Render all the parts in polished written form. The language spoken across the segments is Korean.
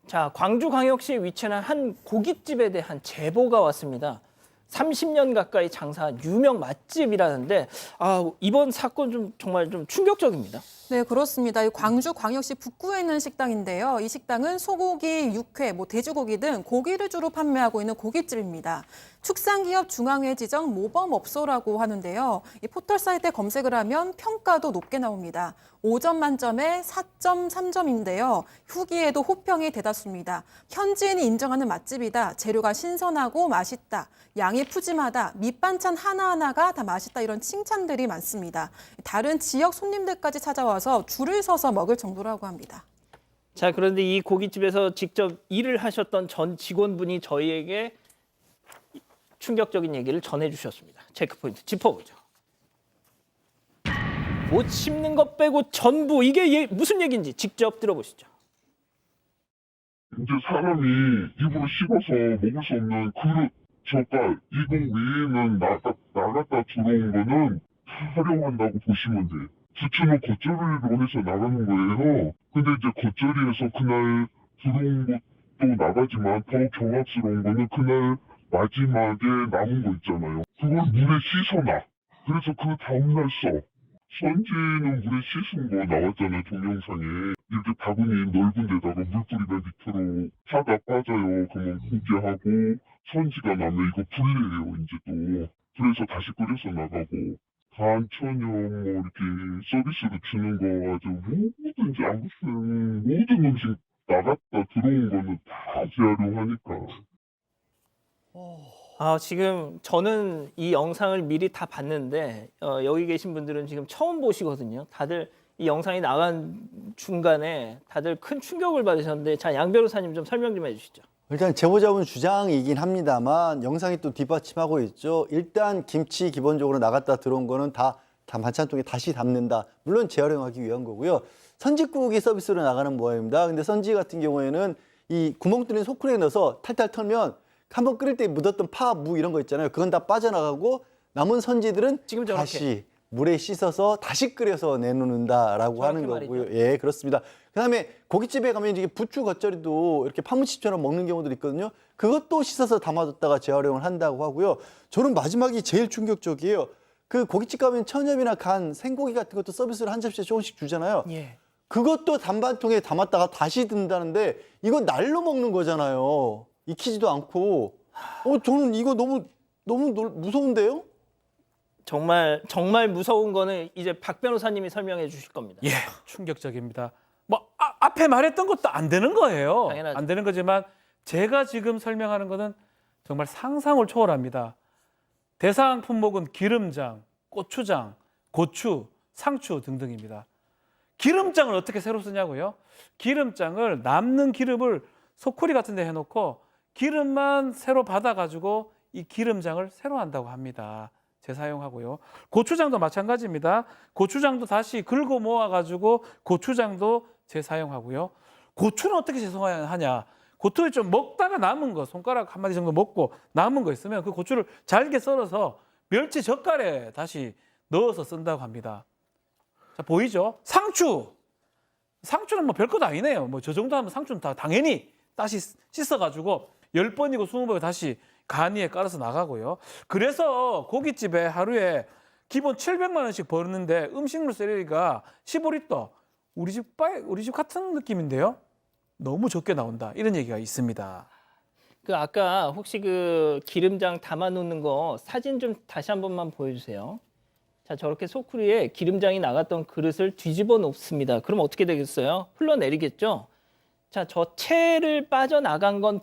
자, 광주광역시에 위치한 한 고깃집에 대한 제보가 왔습니다. 30년 가까이 장사한 유명 맛집이라는데 이번 사건 좀 정말 좀 충격적입니다. 네, 그렇습니다. 이 광주광역시 북구에 있는 식당인데요. 이 식당은 소고기, 육회, 돼지고기 등 고기를 주로 판매하고 있는 고깃집입니다. 축산기업 중앙회 지정 모범업소라고 하는데요. 이 포털 사이트에 검색을 하면 평가도 높게 나옵니다. 5점 만점에 4.3점인데요. 후기에도 호평이 대다수입니다. 현지인이 인정하는 맛집이다. 재료가 신선하고 맛있다. 양이 푸짐하다. 밑반찬 하나하나가 다 맛있다. 이런 칭찬들이 많습니다. 다른 지역 손님들까지 찾아와서 줄을 서서 먹을 정도라고 합니다. 자, 그런데 이 고깃집에서 직접 일을 하셨던 전 직원분이 저희에게 충격적인 얘기를 전해주셨습니다. 체크포인트 짚어보죠. 못 씹는 것 빼고 전부 이게 무슨 얘기인지 직접 들어보시죠. 이제 사람이 입으로 씹어서 먹을 수 없는 그릇, 젓갈, 이거 외에는 나갔다 들어온 거는 다 활용한다고 보시면 돼요. 부추는 겉절이로 해서 나가는 거예요. 근데 이제 겉절이에서 그날 들어온 것도 나가지만 더 경악스러운 거는 그날 마지막에 남은 거 있잖아요. 그걸 물에 씻어놔. 그래서 그 다음날 써. 선지는 물에 씻은 거 나왔잖아요, 동영상에. 이렇게 바구니 넓은 데다가 물 뿌리면 밑으로 파가 빠져요. 그러면 고기하고 선지가 나면 이거 불려요, 이제 또. 그래서 다시 끓여서 나가고. 반천연 이렇게 서비스로 주는 거 아주 뭐든지 아무튼 모든 음식 나갔다 들어온 거는 다 재활용하니까. 지금 저는 이 영상을 미리 다 봤는데 여기 계신 분들은 지금 처음 보시거든요. 다들 이 영상이 나간 중간에 다들 큰 충격을 받으셨는데 자, 양 변호사님 좀 설명 좀 해주시죠. 일단 제보자분 주장이긴 합니다만 영상이 또 뒷받침하고 있죠. 일단 김치 기본적으로 나갔다 들어온 거는 다 반찬통에 다시 담는다. 물론 재활용하기 위한 거고요. 선지국이 서비스로 나가는 모양입니다. 근데 선지 같은 경우에는 이 구멍 뚫린 소쿠리에 넣어서 탈탈 털면 한번 끓일 때 묻었던 파, 무 이런 거 있잖아요. 그건 다 빠져나가고 남은 선지들은 지금 저렇게. 다시 물에 씻어서 다시 끓여서 내놓는다라고 하는 거고요. 말이죠. 예, 그렇습니다. 그다음에 고깃집에 가면 이제 부추 겉절이도 이렇게 파무치처럼 먹는 경우도 있거든요. 그것도 씻어서 담아뒀다가 재활용을 한다고 하고요. 저는 마지막이 제일 충격적이에요. 그 고깃집 가면 천엽이나 간, 생고기 같은 것도 서비스로 한 접시에 조금씩 주잖아요. 예. 그것도 단반통에 담았다가 다시 든다는데 이건 날로 먹는 거잖아요. 익히지도 않고. 저는 이거 너무 무서운데요? 정말 무서운 거는 이제 박 변호사님이 설명해 주실 겁니다. 예, 충격적입니다. 앞에 말했던 것도 안 되는 거예요. 당연하죠. 안 되는 거지만 제가 지금 설명하는 거는 정말 상상을 초월합니다. 대상 품목은 기름장, 고추장, 고추, 상추 등등입니다. 기름장을 어떻게 새로 쓰냐고요? 기름장을 남는 기름을 소쿠리 같은 데 해놓고 기름만 새로 받아가지고 이 기름장을 새로 한다고 합니다. 재사용하고요. 고추장도 마찬가지입니다. 고추장도 다시 긁어 모아가지고 고추장도 재사용하고요. 고추는 어떻게 재사용하냐? 고추를 좀 먹다가 남은 거, 손가락 한 마디 정도 먹고 남은 거 있으면 그 고추를 잘게 썰어서 멸치 젓갈에 다시 넣어서 쓴다고 합니다. 자, 보이죠? 상추는 뭐 별것 아니네요. 뭐 저 정도 하면 상추는 다 당연히 다시 씻어가지고 10번이고 20번이고 다시 간이에 깔아서 나가고요. 그래서 고깃집에 하루에 기본 700만 원씩 버는데 음식물 쓰레기가 15리터. 우리 집 같은 느낌인데요. 너무 적게 나온다. 이런 얘기가 있습니다. 그 아까 혹시 그 기름장 담아 놓는 거 사진 좀 다시 한 번만 보여주세요. 자, 저렇게 소쿠리에 기름장이 나갔던 그릇을 뒤집어 놓습니다. 그럼 어떻게 되겠어요? 흘러내리겠죠? 자, 저 채를 빠져나간 건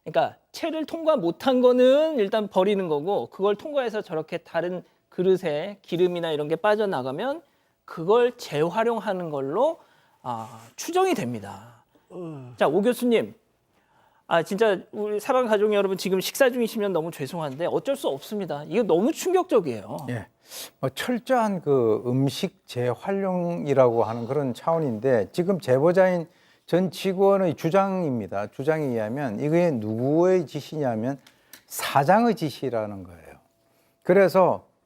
그러니까 채를 통과 못한 거는 일단 버리는 거고 그걸 통과해서 저렇게 다른 그릇에 기름이나 이런 게 빠져나가면 그걸 재활용하는 걸로 추정이 됩니다. 자, 오 교수님. 진짜 우리 사랑 가족 여러분 지금 식사 중이시면 너무 죄송한데 어쩔 수 없습니다. 이거 너무 충격적이에요. 예. 철저한 그 음식 재활용이라고 하는 그런 차원인데 지금 제보자인 전 직원의 주장입니다. 주장에 의하면 이게 누구의 지시냐면 사장의 지시라는 거예요.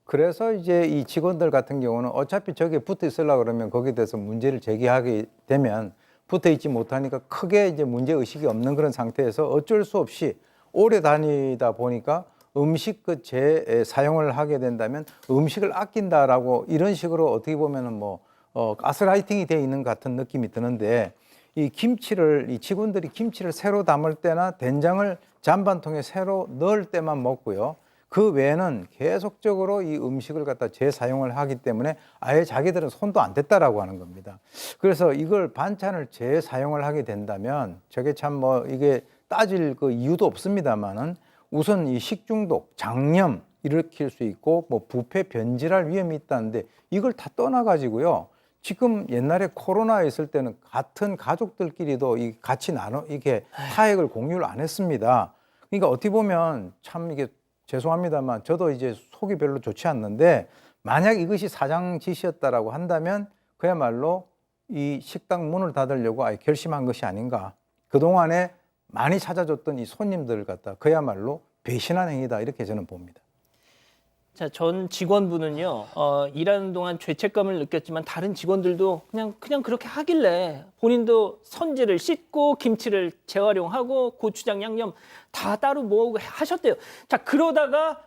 그래서 이제 이 직원들 같은 경우는 어차피 저게 붙어 있으려고 그러면 거기에 대해서 문제를 제기하게 되면 붙어 있지 못하니까 크게 이제 문제 의식이 없는 그런 상태에서 어쩔 수 없이 오래 다니다 보니까 음식 그 재사용을 하게 된다면 음식을 아낀다라고 이런 식으로 어떻게 보면은 뭐 가스라이팅이 돼 있는 것 같은 느낌이 드는데 이 직원들이 김치를 새로 담을 때나 된장을 잔반통에 새로 넣을 때만 먹고요. 그 외에는 계속적으로 이 음식을 갖다 재사용을 하기 때문에 아예 자기들은 손도 안 댔다라고 하는 겁니다. 그래서 이걸 반찬을 재사용을 하게 된다면 저게 참 뭐 이게 따질 그 이유도 없습니다만은 우선 이 식중독, 장염 일으킬 수 있고 뭐 부패 변질할 위험이 있다는데 이걸 다 떠나가지고요. 지금 옛날에 코로나 있을 때는 같은 가족들끼리도 이 같이 이게 타액을 공유를 안 했습니다. 그러니까 어떻게 보면 참 이게 죄송합니다만 저도 이제 속이 별로 좋지 않는데 만약 이것이 사장 지시였다라고 한다면 그야말로 이 식당 문을 닫으려고 아예 결심한 것이 아닌가. 그동안에 많이 찾아줬던 이 손님들을 갖다 그야말로 배신한 행위다 이렇게 저는 봅니다. 자, 전 직원분은요, 일하는 동안 죄책감을 느꼈지만 다른 직원들도 그냥 그렇게 하길래 본인도 선지를 씻고 김치를 재활용하고 고추장 양념 다 따로 모으고 하셨대요. 자, 그러다가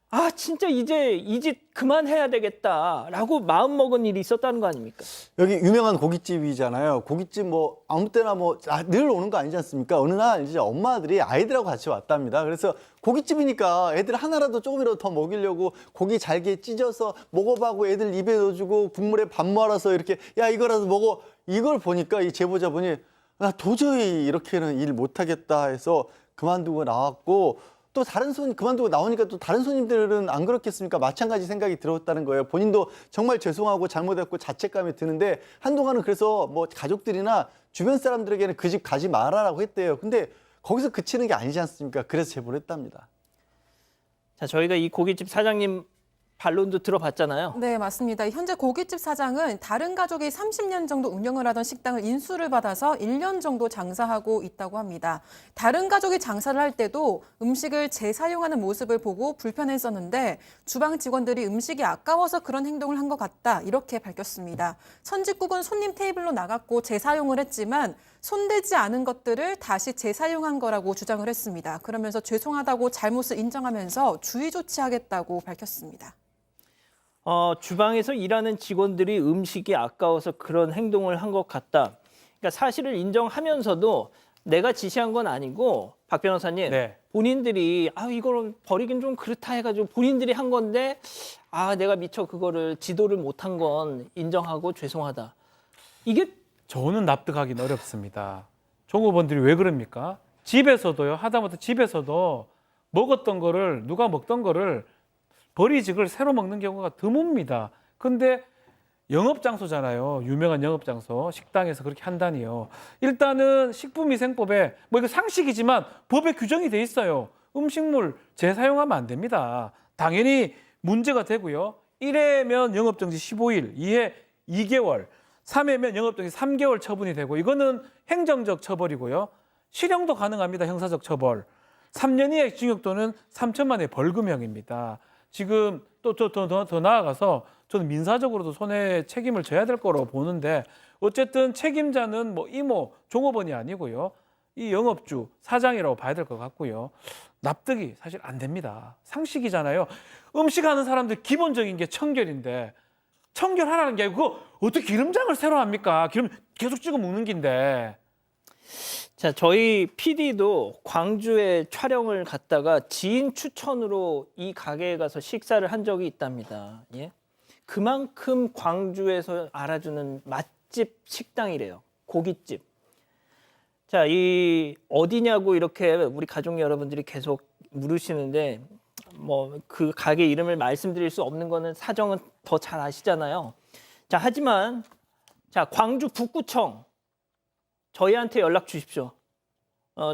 아, 진짜 이제 이 짓 그만해야 되겠다라고 마음먹은 일이 있었다는 거 아닙니까? 여기 유명한 고깃집이잖아요. 고깃집 뭐 아무 때나 뭐 늘 오는 거 아니지 않습니까? 어느 날 이제 엄마들이 아이들하고 같이 왔답니다. 그래서 고깃집이니까 애들 하나라도 조금이라도 더 먹이려고 고기 잘게 찢어서 먹어봐고 애들 입에 넣어주고 국물에 밥 말아서 이렇게 야 이거라도 먹어. 이걸 보니까 이 제보자분이 나 도저히 이렇게는 일 못하겠다 해서 그만두고 나왔고 또 다른 그만두고 나오니까 또 다른 손님들은 안 그렇겠습니까? 마찬가지 생각이 들었다는 거예요. 본인도 정말 죄송하고 잘못했고 자책감이 드는데 한동안은 그래서 뭐 가족들이나 주변 사람들에게는 그 집 가지 말아라고 했대요. 근데 거기서 그치는 게 아니지 않습니까? 그래서 제보를 했답니다. 자, 저희가 이 고깃집 사장님 반론도 들어봤잖아요. 네, 맞습니다. 현재 고깃집 사장은 다른 가족이 30년 정도 운영을 하던 식당을 인수를 받아서 1년 정도 장사하고 있다고 합니다. 다른 가족이 장사를 할 때도 음식을 재사용하는 모습을 보고 불편했었는데 주방 직원들이 음식이 아까워서 그런 행동을 한 것 같다 이렇게 밝혔습니다. 선짓국은 손님 테이블로 나갔고 재사용을 했지만 손대지 않은 것들을 다시 재사용한 거라고 주장을 했습니다. 그러면서 죄송하다고 잘못을 인정하면서 주의 조치하겠다고 밝혔습니다. 주방에서 일하는 직원들이 음식이 아까워서 그런 행동을 한 것 같다. 그러니까 사실을 인정하면서도 내가 지시한 건 아니고 박 변호사님, 네. 본인들이 이걸 버리긴 좀 그렇다 해가지고 본인들이 한 건데 내가 미처 그거를 지도를 못한 건 인정하고 죄송하다. 이게 저는 납득하기는 어렵습니다. 종업원들이 왜 그럽니까? 집에서도요, 하다못해 집에서도 먹었던 거를 누가 먹던 거를 버리지 그걸 새로 먹는 경우가 드뭅니다. 근데 영업장소잖아요. 유명한 영업장소. 식당에서 그렇게 한다니요. 일단은 식품위생법에 뭐 이거 상식이지만 법에 규정이 돼 있어요. 음식물 재사용하면 안 됩니다. 당연히 문제가 되고요. 1회면 영업정지 15일, 2회 2개월, 3회면 영업정지 3개월 처분이 되고 이거는 행정적 처벌이고요. 실형도 가능합니다. 형사적 처벌. 3년 이하의 징역 또는 3천만 원의 벌금형입니다. 지금 또 더 나아가서 저는 민사적으로도 손해 책임을 져야 될 거로 보는데 어쨌든 책임자는 뭐 이모, 종업원이 아니고요. 이 영업주, 사장이라고 봐야 될 것 같고요. 납득이 사실 안 됩니다. 상식이잖아요. 음식하는 사람들 기본적인 게 청결인데 청결하라는 게 아니고 그거 어떻게 기름장을 새로 합니까? 기름 계속 찍어 먹는 긴데. 자, 저희 PD도 광주에 촬영을 갔다가 지인 추천으로 이 가게에 가서 식사를 한 적이 있답니다. 예? 그만큼 광주에서 알아주는 맛집 식당이래요. 고깃집. 자, 이 어디냐고 이렇게 우리 가족 여러분들이 계속 물으시는데 뭐 그 가게 이름을 말씀드릴 수 없는 거는 사정은 더 잘 아시잖아요. 자, 하지만 자, 광주 북구청 저희한테 연락 주십시오.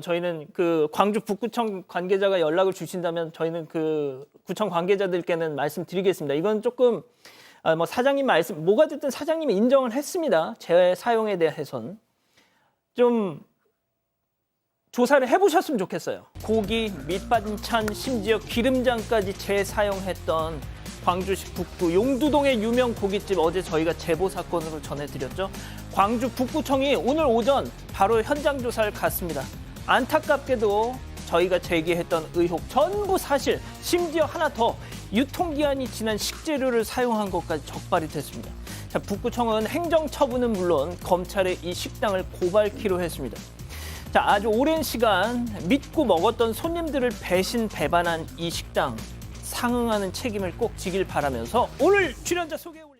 저희는 그 광주 북구청 관계자가 연락을 주신다면 저희는 그 구청 관계자들께는 말씀드리겠습니다. 이건 조금 뭐 사장님 말씀 뭐가 됐든 사장님이 인정을 했습니다. 재사용에 대해선 좀 조사를 해보셨으면 좋겠어요. 고기, 밑반찬, 심지어 기름장까지 재사용했던 광주시 북구 용두동의 유명 고깃집 어제 저희가 제보 사건으로 전해드렸죠. 광주 북구청이 오늘 오전 바로 현장 조사를 갔습니다. 안타깝게도 저희가 제기했던 의혹 전부 사실, 심지어 하나 더 유통기한이 지난 식재료를 사용한 것까지 적발이 됐습니다. 자, 북구청은 행정처분은 물론 검찰에 이 식당을 고발키로 했습니다. 자, 아주 오랜 시간 믿고 먹었던 손님들을 배반한 이 식당 상응하는 책임을 꼭 지길 바라면서 오늘 출연자 소개.